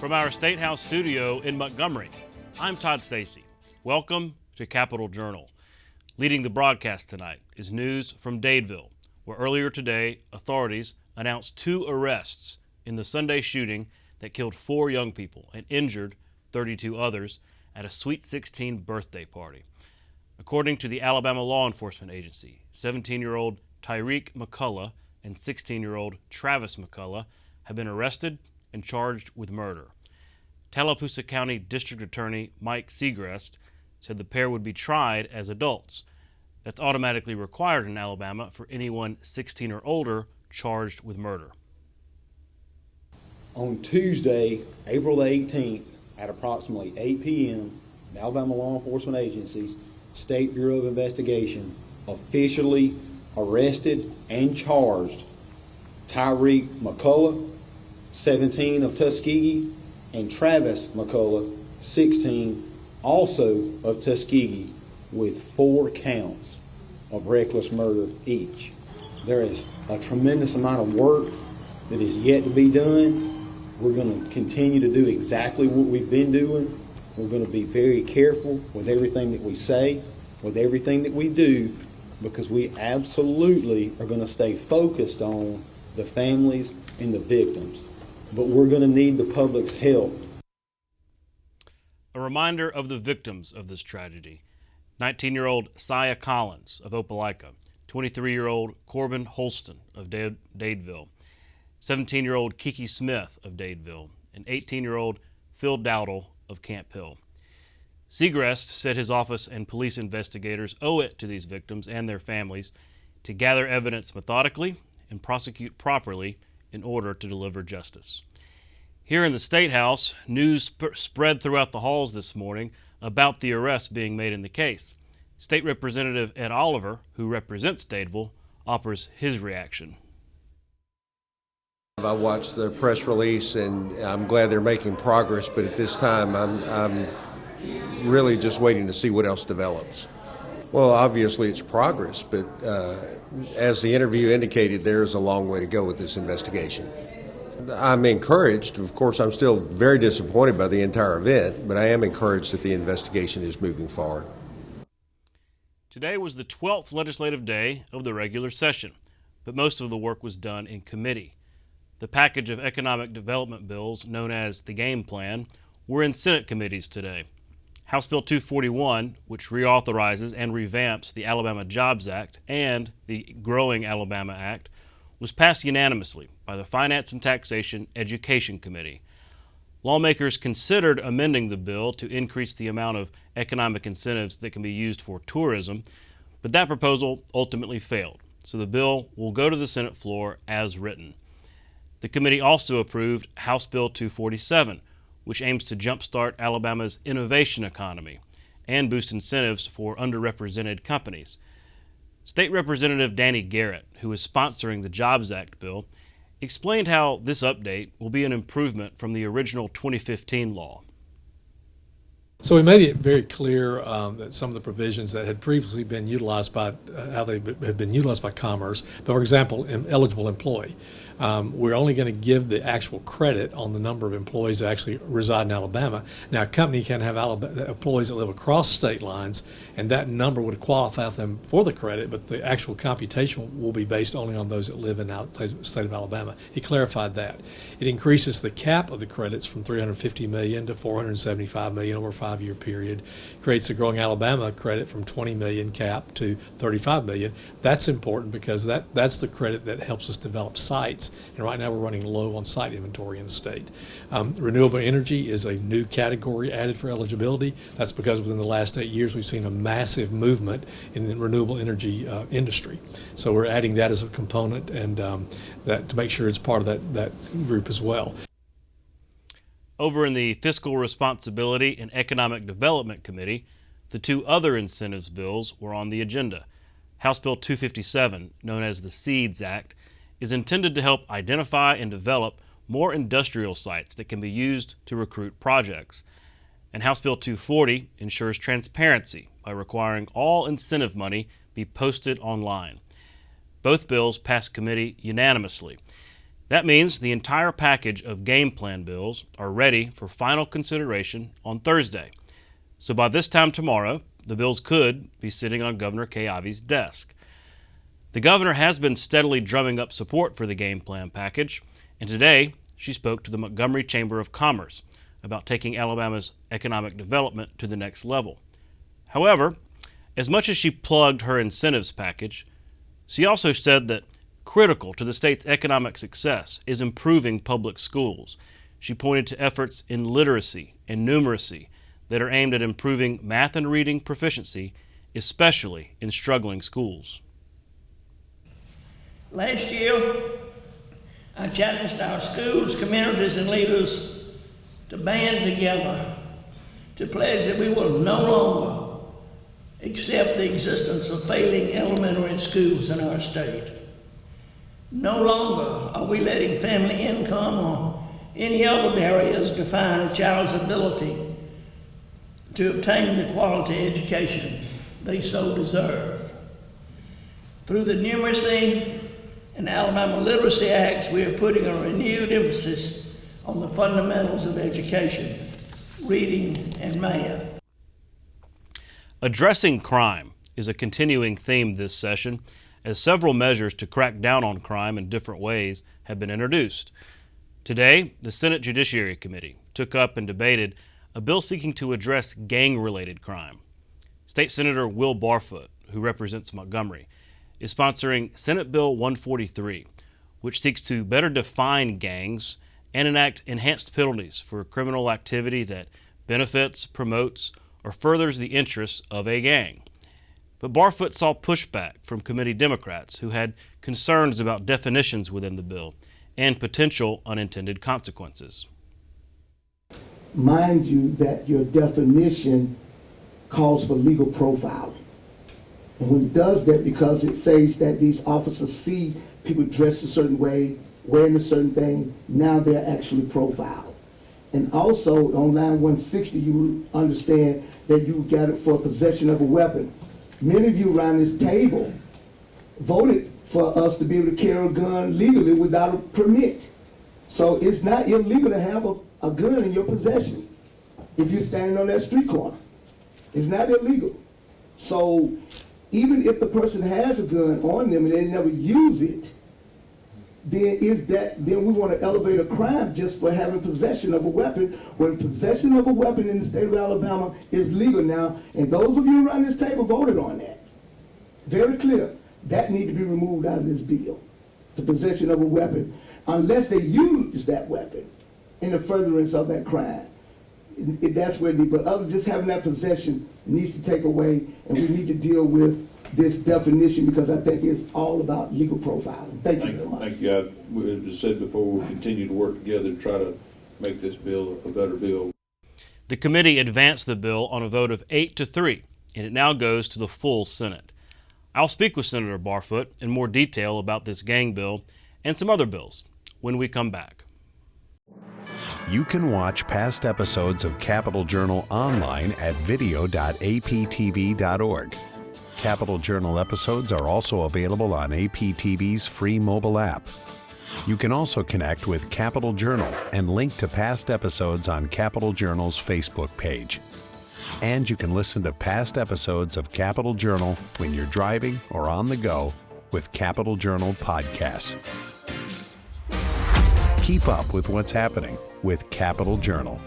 From our State House studio in Montgomery, I'm Todd Stacy. Welcome to Capitol Journal. Leading the broadcast tonight is news from Dadeville, where earlier today authorities announced 2 arrests in the Sunday shooting that killed 4 young people and injured 32 others at a Sweet 16 birthday party. According to the Alabama Law Enforcement Agency, 17-year-old Tyreek McCullough and 16-year-old Travis McCullough have been arrested and charged with murder. Tallapoosa County District Attorney Mike Segrest said the pair would be tried as adults. That's automatically required in Alabama for anyone 16 or older charged with murder. On Tuesday, April the 18th, at approximately 8 p.m., the Alabama Law Enforcement Agency's State Bureau of Investigation officially arrested and charged Tyreek McCullough, 17 of Tuskegee, and Travis McCullough, 16, also of Tuskegee, with 4 counts of reckless murder each. There is a tremendous amount of work that is yet to be done. We're going to continue to do exactly what we've been doing. We're going to be very careful with everything that we say, with everything that we do, because we absolutely are going to stay focused on the families and the victims. But we're going to need the public's help. A reminder of the victims of this tragedy: 19-year-old Siah Collins of Opelika, 23-year-old Corbin Holston of Dadeville, 17-year-old Kiki Smith of Dadeville, and 18-year-old Phil Dowdle of Camp Hill. Segrest said his office and police investigators owe it to these victims and their families to gather evidence methodically and prosecute properly in order to deliver justice. Here in the State House, news spread throughout the halls this morning about the arrests being made in the case. State Representative Ed Oliver, who represents Dadeville, offers his reaction. I watched the press release and I'm glad they're making progress, but at this time I'm really just waiting to see what else develops. Well, obviously it's progress, but as the interview indicated, there's a long way to go with this investigation. I'm encouraged. Of course, I'm still very disappointed by the entire event, but I am encouraged that the investigation is moving forward. Today was the 12th legislative day of the regular session, but most of the work was done in committee. The package of economic development bills, known as the Game Plan, were in Senate committees today. House Bill 241, which reauthorizes and revamps the Alabama Jobs Act and the Growing Alabama Act, was passed unanimously by the Finance and Taxation Education Committee. Lawmakers considered amending the bill to increase the amount of economic incentives that can be used for tourism, but that proposal ultimately failed, so the bill will go to the Senate floor as written. The committee also approved House Bill 247, which aims to jumpstart Alabama's innovation economy and boost incentives for underrepresented companies. State Representative Danny Garrett, who is sponsoring the Jobs Act bill, explained how this update will be an improvement from the original 2015 law. So we made it very clear that some of the provisions that had previously been utilized by how they had been utilized by Commerce, but for example, an eligible employee, we're only going to give the actual credit on the number of employees that actually reside in Alabama. Now, a company can have employees that live across state lines, and that number would qualify them for the credit, but the actual computation will be based only on those that live in the state of Alabama. He clarified that. It increases the cap of the credits from $350 million to $475 million over a 5-year period, creates a Growing Alabama credit from $20 million cap to $35 million. That's important because that's the credit that helps us develop sites, and right now we're running low on site inventory in the state. Renewable energy is a new category added for eligibility. That's because within the last 8 years we've seen a massive movement in the renewable energy industry. So we're adding that as a component, and that to make sure it's part of that group as well. Over in the Fiscal Responsibility and Economic Development Committee, the 2 other incentives bills were on the agenda. House Bill 257, known as the SEEDS Act, is intended to help identify and develop more industrial sites that can be used to recruit projects. And House Bill 240 ensures transparency by requiring all incentive money be posted online. Both bills passed committee unanimously. That means the entire package of game plan bills are ready for final consideration on Thursday. So by this time tomorrow, the bills could be sitting on Governor Kay Ivey's desk. The governor has been steadily drumming up support for the game plan package, and today she spoke to the Montgomery Chamber of Commerce about taking Alabama's economic development to the next level. However, as much as she plugged her incentives package, she also said that critical to the state's economic success is improving public schools. She pointed to efforts in literacy and numeracy that are aimed at improving math and reading proficiency, especially in struggling schools. Last year, I challenged our schools, communities, and leaders to band together to pledge that we will no longer accept the existence of failing elementary schools in our state. No longer are we letting family income or any other barriers define a child's ability to obtain the quality education they so deserve. Through the Numeracy and Alabama Literacy Acts, we are putting a renewed emphasis on the fundamentals of education, reading and math. Addressing crime is a continuing theme this session, as several measures to crack down on crime in different ways have been introduced. Today, the Senate Judiciary Committee took up and debated a bill seeking to address gang-related crime. State Senator Will Barfoot, who represents Montgomery, is sponsoring Senate Bill 143, which seeks to better define gangs and enact enhanced penalties for criminal activity that benefits, promotes, or furthers the interests of a gang. But Barfoot saw pushback from committee Democrats who had concerns about definitions within the bill and potential unintended consequences. Mind you that your definition calls for legal profiling. And when it does that, because it says that these officers see people dressed a certain way, wearing a certain thing, now they're actually profiled. And also on line 160, you understand that you got it for possession of a weapon. Many of you around this table voted for us to be able to carry a gun legally without a permit. So it's not illegal to have a gun in your possession if you're standing on that street corner. It's not illegal. So even if the person has a gun on them and they never use it, then we want to elevate a crime just for having possession of a weapon, when possession of a weapon in the state of Alabama is legal now, and those of you around this table voted on that. Very clear. That need to be removed out of this bill, the possession of a weapon, unless they use that weapon in the furtherance of that crime. That's where but other just having that possession needs to take away, and we need to deal with this definition because I think it's all about legal profiling. Thank you very much. Thank you. As said before, we'll continue to work together to try to make this bill a better bill. The committee advanced the bill on a vote of 8-3, and it now goes to the full Senate. I'll speak with Senator Barfoot in more detail about this gang bill and some other bills when we come back. You can watch past episodes of Capital Journal online at video.aptv.org. Capital Journal episodes are also available on APTV's free mobile app. You can also connect with Capital Journal and link to past episodes on Capital Journal's Facebook page. And you can listen to past episodes of Capital Journal when you're driving or on the go with Capital Journal podcasts. Keep up with what's happening with Capital Journal.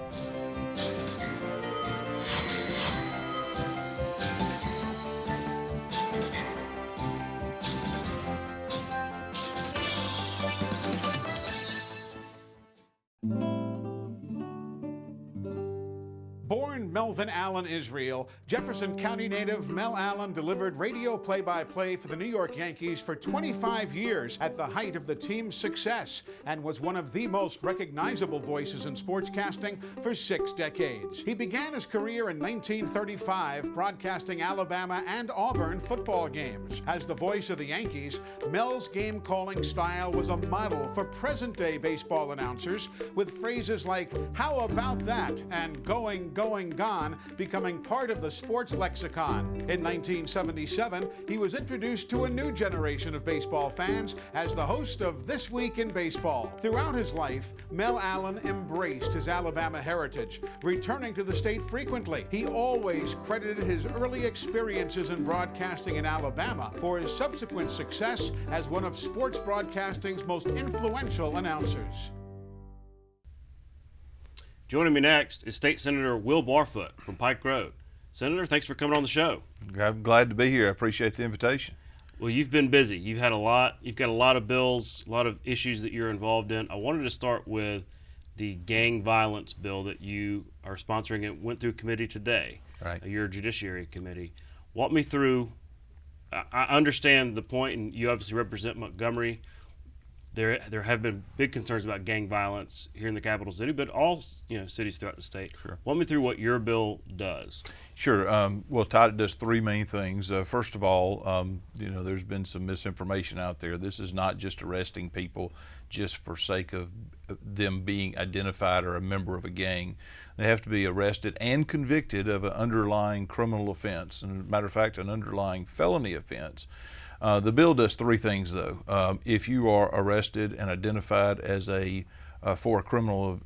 Born Melvin Allen Israel, Jefferson County native Mel Allen delivered radio play-by-play for the New York Yankees for 25 years at the height of the team's success and was one of the most recognizable voices in sportscasting for 6 decades. He began his career in 1935 broadcasting Alabama and Auburn football games. As the voice of the Yankees, Mel's game-calling style was a model for present-day baseball announcers with phrases like, "How about that?" and "Going, going gone, becoming part of the sports lexicon. In 1977, he was introduced to a new generation of baseball fans as the host of This Week in Baseball. Throughout his life, Mel Allen embraced his Alabama heritage, returning to the state frequently. He always credited his early experiences in broadcasting in Alabama for his subsequent success as one of sports broadcasting's most influential announcers. Joining me next is State Senator Will Barfoot from Pike Road. Senator, thanks for coming on the show. I'm glad to be here. I appreciate the invitation. Well, you've been busy. You've got a lot of bills, a lot of issues that you're involved in. I wanted to start with the gang violence bill that you are sponsoring. It went through committee today, Right. Your Judiciary Committee. Walk me through. I understand the point, and you obviously represent Montgomery. There have been big concerns about gang violence here in the capital city, but all cities throughout the state. Sure. Walk me through what your bill does. Sure. Well, Todd, it does three main things. First of all, there's been some misinformation out there. This is not just arresting people just for sake of them being identified or a member of a gang. They have to be arrested and convicted of an underlying criminal offense, and as a matter of fact, an underlying felony offense. The bill does three things, though. If you are arrested and identified as for a criminal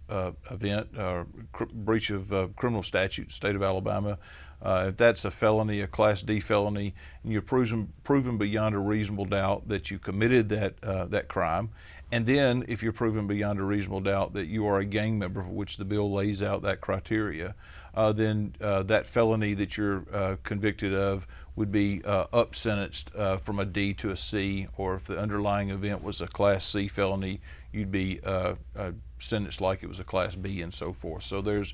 event or breach of criminal statute, state of Alabama, if that's a felony, a Class D felony, and you're proven beyond a reasonable doubt that you committed that crime, and then if you're proven beyond a reasonable doubt that you are a gang member, for which the bill lays out that criteria, then that felony that you're convicted of would be up sentenced from a D to a C, or if the underlying event was a Class C felony, you'd be sentenced like it was a Class B, and so forth. So there's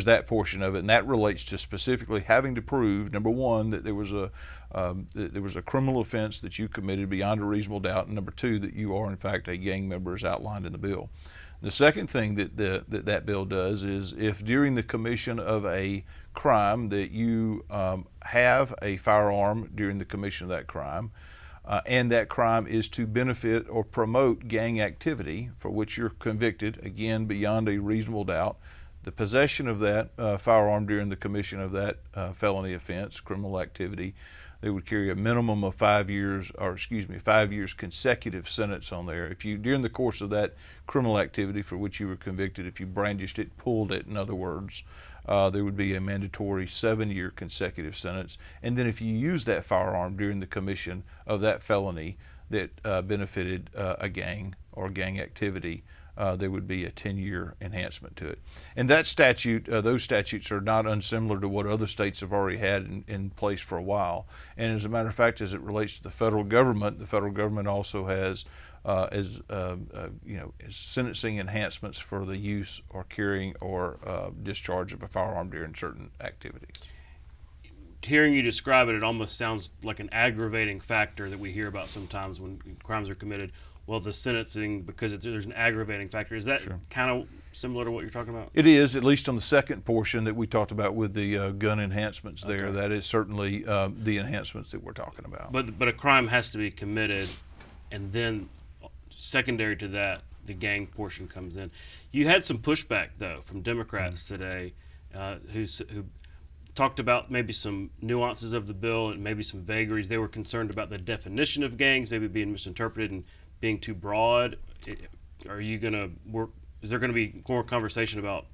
that portion of it, and that relates to specifically having to prove, number one, that there was a criminal offense that you committed beyond a reasonable doubt, and number two, that you are in fact a gang member as outlined in the bill. The second thing that bill does is if during the commission of a crime that you have a firearm during the commission of that crime, and that crime is to benefit or promote gang activity for which you're convicted, again, beyond a reasonable doubt, the possession of that firearm during the commission of that felony offense, criminal activity, they would carry a minimum of 5 years consecutive sentence on there. If you, during the course of that criminal activity for which you were convicted, if you brandished it, pulled it, in other words, there would be a mandatory 7-year consecutive sentence. And then if you use that firearm during the commission of that felony that benefited a gang or gang activity, there would be a 10-year enhancement to it. And that statute, those statutes are not unsimilar to what other states have already had in place for a while. And as a matter of fact, as it relates to the federal government also has sentencing enhancements for the use or carrying or discharge of a firearm during certain activities. Hearing you describe it, it almost sounds like an aggravating factor that we hear about sometimes when crimes are committed. Well, the sentencing, because there's an aggravating factor. Is that kind of similar to what you're talking about? It is, at least on the second portion that we talked about with the gun enhancements there. Okay. That is certainly the enhancements that we're talking about. But a crime has to be committed, and then secondary to that, the gang portion comes in. You had some pushback, though, from Democrats today who talked about maybe some nuances of the bill and maybe some vagaries. They were concerned about the definition of gangs maybe being misinterpreted and being too broad. Are you going to work? Is there going to be more conversation about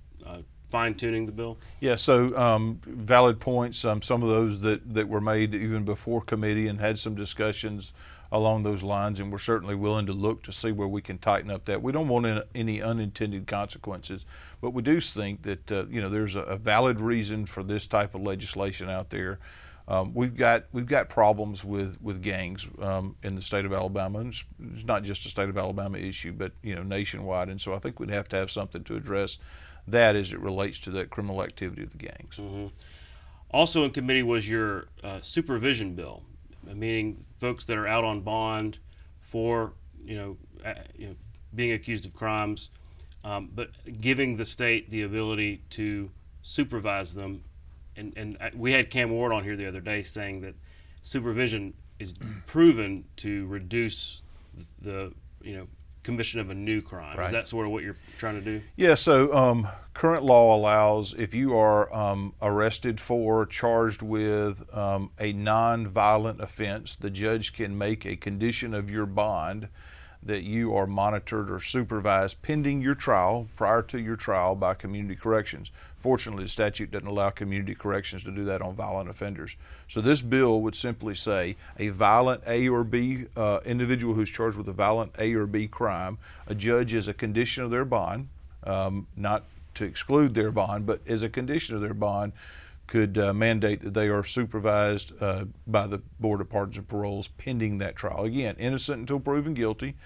fine-tuning the bill? Yeah, so valid points. Some of those that were made even before committee and had some discussions along those lines, and we're certainly willing to look to see where we can tighten up that. We don't want any unintended consequences, but we do think that there's a valid reason for this type of legislation out there. We've got problems with gangs in the state of Alabama. And it's not just a state of Alabama issue, but nationwide. And so I think we'd have to have something to address that as it relates to that criminal activity of the gangs. Mm-hmm. Also in committee was your supervision bill, meaning folks that are out on bond for being accused of crimes, but giving the state the ability to supervise them. And we had Cam Ward on here the other day saying that supervision is proven to reduce the commission of a new crime. Right. Is that sort of what you're trying to do? Yeah, so current law allows if you are arrested for, charged with a non-violent offense, the judge can make a condition of your bond that you are monitored or supervised pending your trial, prior to your trial, by community corrections. Fortunately, the statute doesn't allow community corrections to do that on violent offenders. So this bill would simply say a violent A or B individual who's charged with a violent A or B crime, a judge, as a condition of their bond, not to exclude their bond, but as a condition of their bond, could mandate that they are supervised by the Board of Pardons and Paroles pending that trial. Again, innocent until proven guilty,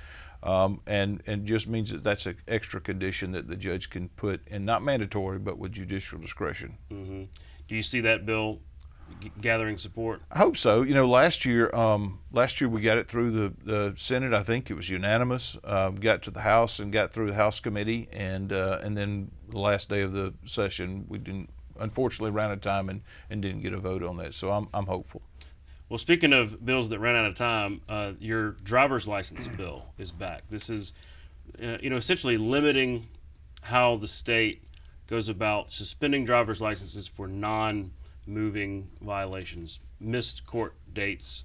and just means that that's an extra condition that the judge can put, and not mandatory, but with judicial discretion. Mm-hmm. Do you see that bill gathering support? I hope so. You know, last year we got it through the Senate. I think it was unanimous. Got to the House and got through the House committee, and then the last day of the session, we didn't. Unfortunately, ran out of time and didn't get a vote on that. So I'm hopeful. Well, speaking of bills that ran out of time, your driver's license bill is back. This is, essentially limiting how the state goes about suspending driver's licenses for non-moving violations, missed court dates,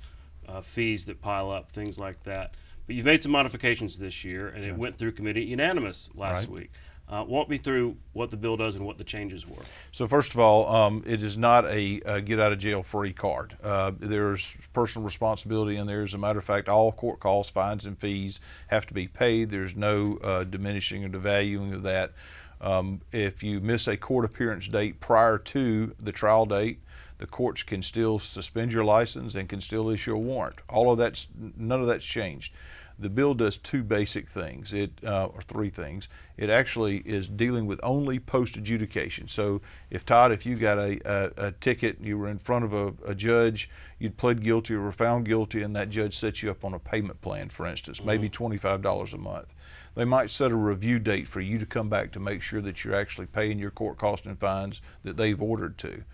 fees that pile up, things like that. But you've made some modifications this year, and it went through committee unanimous last week. Walk me through what the bill does and what the changes were. So first of all, it is not a get out of jail free card. There's personal responsibility in there. As a matter of fact, all court costs, fines, and fees have to be paid. There's no diminishing or devaluing of that. If you miss a court appearance date prior to the trial date, the courts can still suspend your license and can still issue a warrant. None of that's changed. The bill does two basic things, or three things. It actually is dealing with only post-adjudication. So if you got a ticket and you were in front of a judge, you'd pled guilty or were found guilty, and that judge set you up on a payment plan, for instance, maybe $25 a month. They might set a review date for you to come back to make sure that you're actually paying your court costs and fines that they've ordered to.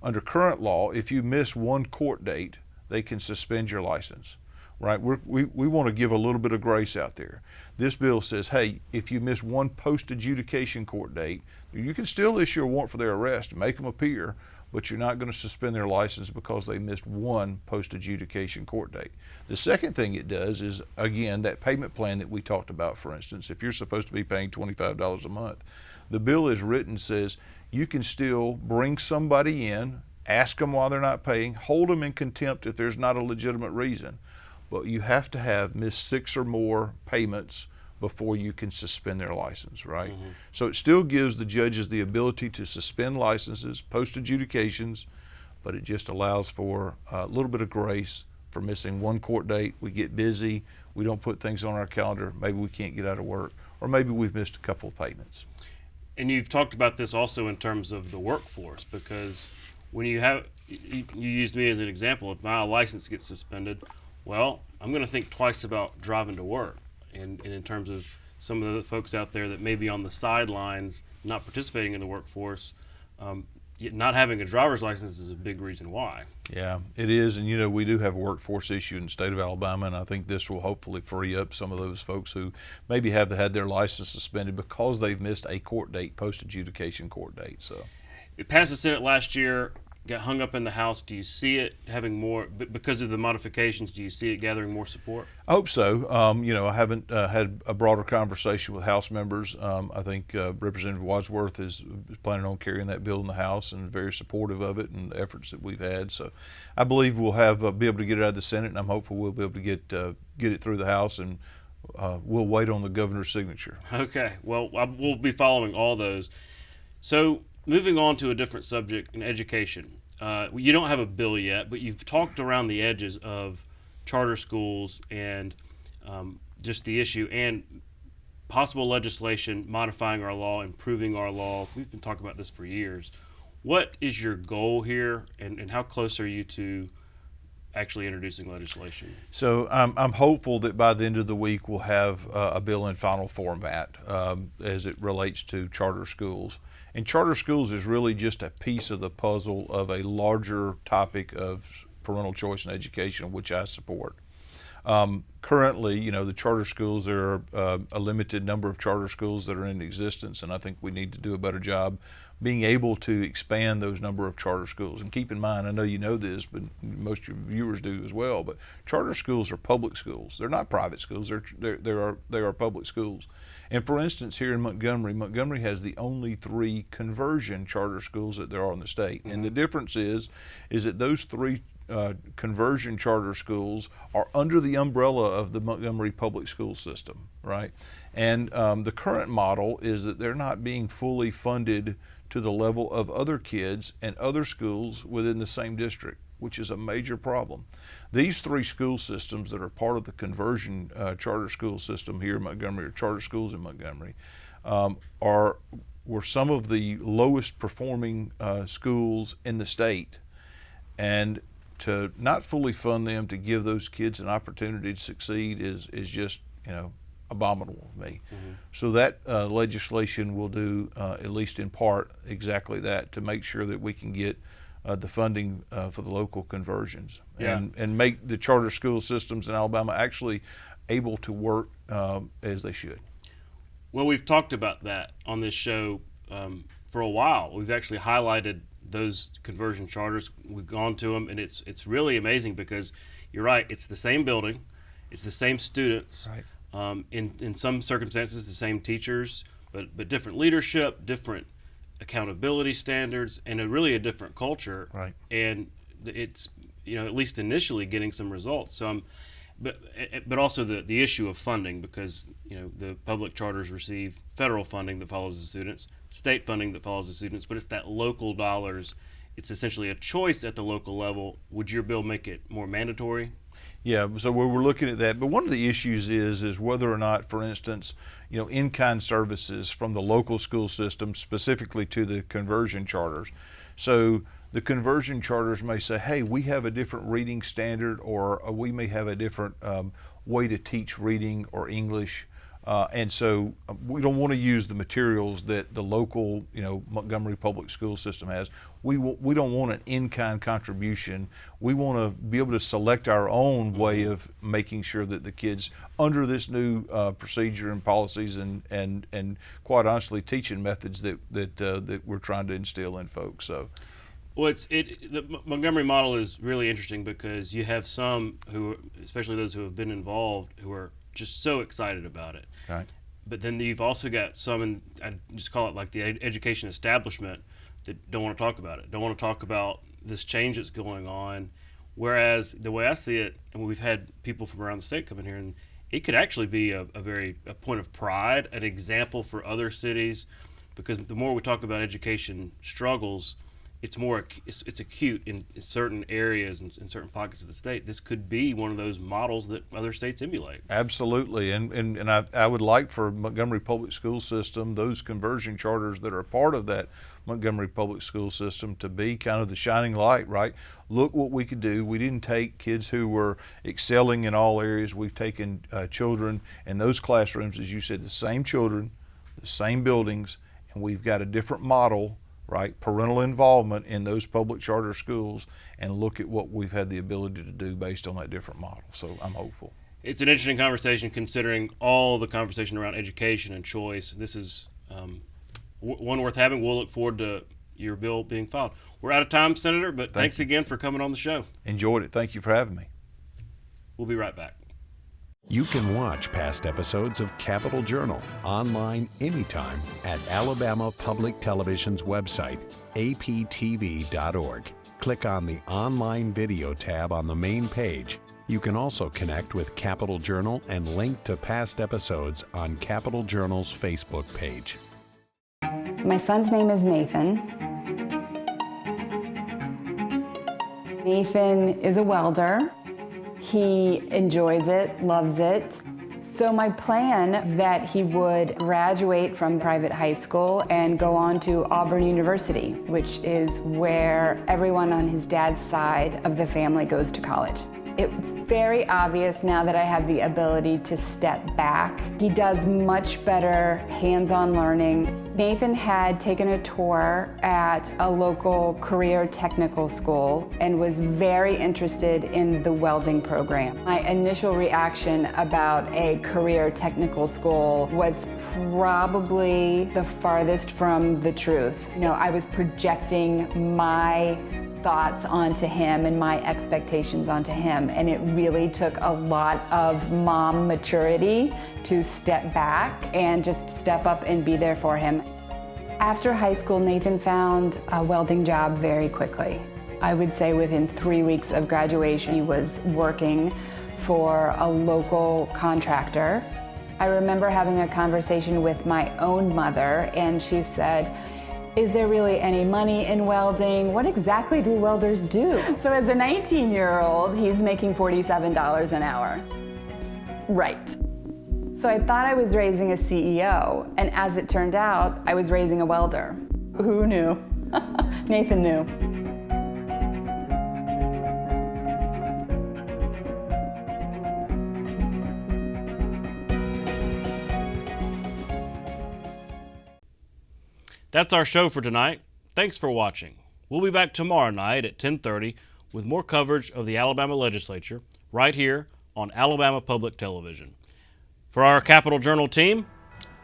Under current law, if you miss one court date, they can suspend your license. Right, we want to give a little bit of grace out there. This bill says, hey, if you miss one post-adjudication court date, you can still issue a warrant for their arrest and make them appear, but you're not going to suspend their license because they missed one post-adjudication court date. The second thing it does is, again, that payment plan that we talked about, for instance, if you're supposed to be paying $25 a month, the bill is written says you can still bring somebody in, ask them why they're not paying, hold them in contempt if there's not a legitimate reason. But you have to have missed 6 or more payments before you can suspend their license, right? Mm-hmm. So it still gives the judges the ability to suspend licenses, post-adjudications, but it just allows for a little bit of grace for missing one court date. We get busy, we don't put things on our calendar, maybe we can't get out of work, or maybe we've missed a couple of payments. And you've talked about this also in terms of the workforce, because when you used me as an example, if my license gets suspended, well, I'm going to think twice about driving to work. And in terms of some of the folks out there that may be on the sidelines, not participating in the workforce, not having a driver's license is a big reason why. Yeah, it is. And, we do have a workforce issue in the state of Alabama, and I think this will hopefully free up some of those folks who maybe have had their license suspended because they've missed a court date, post-adjudication court date. So it passed the Senate last year, got hung up in the House. Do you see it having more, because of the modifications, do you see it gathering more support? I hope so. I haven't had a broader conversation with House members. I think Representative Wadsworth is planning on carrying that bill in the House and very supportive of it and the efforts that we've had. So I believe we'll be able to get it out of the Senate, and I'm hopeful we'll be able to get it through the House, and we'll wait on the governor's signature. Okay. Well, we'll be following all those. So moving on to a different subject, in education. You don't have a bill yet, but you've talked around the edges of charter schools and just the issue and possible legislation modifying our law, improving our law. We've been talking about this for years. What is your goal here, and how close are you to actually introducing legislation? So I'm hopeful that by the end of the week we'll have a bill in final format as it relates to charter schools. And charter schools is really just a piece of the puzzle of a larger topic of parental choice in education, which I support. Currently, you know, the charter schools, there are a limited number of charter schools that are in existence, and I think we need to do a better job being able to expand those number of charter schools. And keep in mind, I know you know this, but most of your viewers do as well, but charter schools are public schools. They're not private schools, they are public schools. And for instance, here in Montgomery, Montgomery has the only 3 conversion charter schools that there are in the state. And the difference is that those 3 conversion charter schools are under the umbrella of the Montgomery public school system, right? And the current model is that they're not being fully funded to the level of other kids and other schools within the same district, which is a major problem. These 3 school systems that are part of the conversion charter school system here in Montgomery, or charter schools in Montgomery, were some of the lowest performing schools in the state. And to not fully fund them, to give those kids an opportunity to succeed is just, you know, abominable to me. So that legislation will do, at least in part, exactly that, to make sure that we can get the funding for the local conversions, and make the charter school systems in Alabama actually able to work as they should. Well, we've talked about that on this show for a while. We've actually highlighted those conversion charters. We've gone to them, and it's really amazing because you're right. It's the same building, it's the same students. Right. In some circumstances, the same teachers, but different leadership, different accountability standards, and really a different culture. Right. And it's, you know, at least initially getting some results. So, but also the issue of funding, because, you know, the public charters receive federal funding that follows the students, state funding that follows the students, but it's that local dollars. It's essentially a choice at the local level. Would your bill make it more mandatory? Yeah, so we're looking at that. But one of the issues is whether or not, for instance, you know, in-kind services from the local school system, specifically to the conversion charters. So the conversion charters may say, hey, we have a different reading standard, or we may have a different way to teach reading or English. And so we don't want to use the materials that the local, you know, Montgomery public school system has. We don't want an in-kind contribution. We want to be able to select our own way of making sure that the kids, under this new procedure and policies and quite honestly teaching methods that we're trying to instill in folks. So. Well, the Montgomery model is really interesting because you have some who, especially those who have been involved, who are just so excited about it. Right. But then you've also got some, and I just call it like the education establishment, that don't want to talk about it, don't want to talk about this change that's going on. Whereas the way I see it, and we've had people from around the state come in here, and it could actually be a point of pride, an example for other cities, because the more we talk about education struggles, it's acute in certain areas and in certain pockets of the state. This could be one of those models that other states emulate. Absolutely, and I would like for Montgomery Public School System, those conversion charters that are a part of that Montgomery Public School System, to be kind of the shining light, right? Look what we could do. We didn't take kids who were excelling in all areas. We've taken children in those classrooms, as you said, the same children, the same buildings, and we've got a different model, right? Parental involvement in those public charter schools, and look at what we've had the ability to do based on that different model. So I'm hopeful. It's an interesting conversation considering all the conversation around education and choice. This is one worth having. We'll look forward to your bill being filed. We're out of time, Senator, but thanks again for coming on the show. Enjoyed it. Thank you for having me. We'll be right back. You can watch past episodes of Capitol Journal online anytime at Alabama Public Television's website, aptv.org. Click on the Online Video tab on the main page. You can also connect with Capitol Journal and link to past episodes on Capitol Journal's Facebook page. My son's name is Nathan. Nathan is a welder. He enjoys it, loves it. So my plan is that he would graduate from private high school and go on to Auburn University, which is where everyone on his dad's side of the family goes to college. It's very obvious now that I have the ability to step back. He does much better hands-on learning. Nathan had taken a tour at a local career technical school and was very interested in the welding program. My initial reaction about a career technical school was probably the farthest from the truth. You know, I was projecting my thoughts onto him and my expectations onto him, and it really took a lot of mom maturity to step back and just step up and be there for him. After high school, Nathan found a welding job very quickly. I would say within 3 weeks of graduation, he was working for a local contractor. I remember having a conversation with my own mother, and she said, "Is there really any money in welding? What exactly do welders do?" So as a 19-year-old, he's making $47 an hour. Right. So I thought I was raising a CEO, and as it turned out, I was raising a welder. Who knew? Nathan knew. That's our show for tonight. Thanks for watching. We'll be back tomorrow night at 10:30 with more coverage of the Alabama legislature right here on Alabama Public Television. For our Capital Journal team,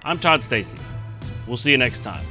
I'm Todd Stacy. We'll see you next time.